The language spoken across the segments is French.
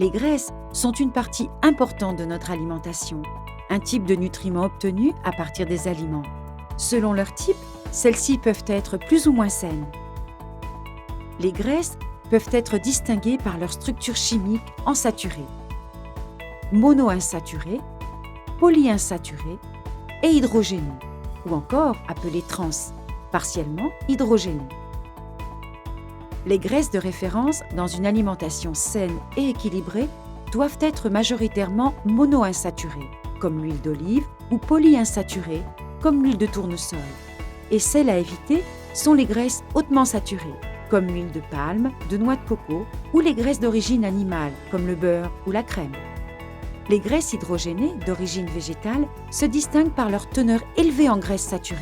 Les graisses sont une partie importante de notre alimentation, un type de nutriments obtenus à partir des aliments. Selon leur type, celles-ci peuvent être plus ou moins saines. Les graisses peuvent être distinguées par leur structure chimique en saturés, monoinsaturés, polyinsaturés et hydrogénés, ou encore appelés trans, partiellement hydrogénés. Les graisses de référence dans une alimentation saine et équilibrée doivent être majoritairement monoinsaturées, comme l'huile d'olive, ou polyinsaturées, comme l'huile de tournesol. Et celles à éviter sont les graisses hautement saturées, comme l'huile de palme, de noix de coco, ou les graisses d'origine animale, comme le beurre ou la crème. Les graisses hydrogénées d'origine végétale se distinguent par leur teneur élevée en graisses saturées.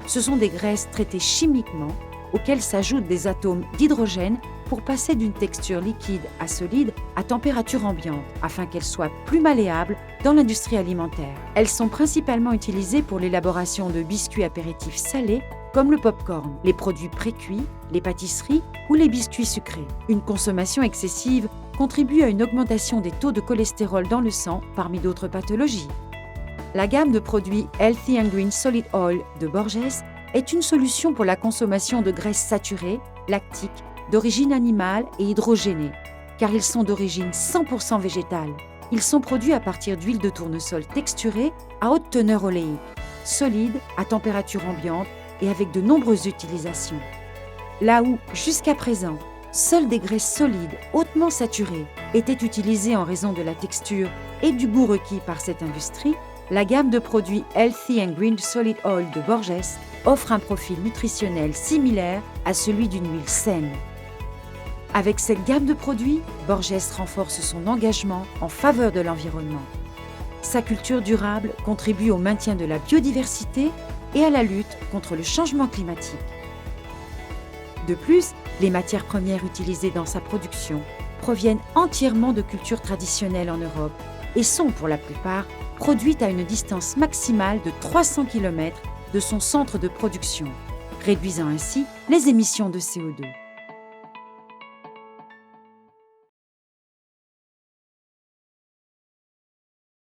Ce sont des graisses traitées chimiquement auxquelles s'ajoutent des atomes d'hydrogène pour passer d'une texture liquide à solide à température ambiante, afin qu'elles soient plus malléables dans l'industrie alimentaire. Elles sont principalement utilisées pour l'élaboration de biscuits apéritifs salés comme le pop-corn, les produits pré-cuits, les pâtisseries ou les biscuits sucrés. Une consommation excessive contribue à une augmentation des taux de cholestérol dans le sang, parmi d'autres pathologies. La gamme de produits Healthy and Green Solid Oil de Borges est une solution pour la consommation de graisses saturées, lactiques, d'origine animale et hydrogénées, car ils sont d'origine 100% végétale. Ils sont produits à partir d'huile de tournesol texturée à haute teneur oléique, solide, à température ambiante et avec de nombreuses utilisations. Là où, jusqu'à présent, seules des graisses solides, hautement saturées, étaient utilisées en raison de la texture et du goût requis par cette industrie, la gamme de produits Healthy and Green Solid Oil de Borges offre un profil nutritionnel similaire à celui d'une huile saine. Avec cette gamme de produits, Borges renforce son engagement en faveur de l'environnement. Sa culture durable contribue au maintien de la biodiversité et à la lutte contre le changement climatique. De plus, les matières premières utilisées dans sa production proviennent entièrement de cultures traditionnelles en Europe et sont pour la plupart produites à une distance maximale de 300 km de son centre de production, réduisant ainsi les émissions de CO2.